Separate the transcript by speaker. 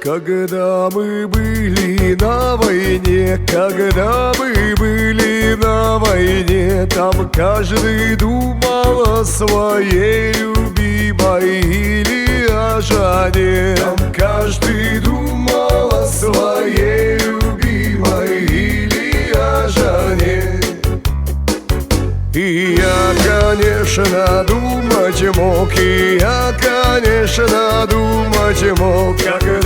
Speaker 1: Когда мы были на войне, когда мы были на войне, там каждый думал о своей любимой или о жене. Там каждый думал о своей любимой или о жене. И я, конечно, думать мог, и я, конечно, думать мог, когда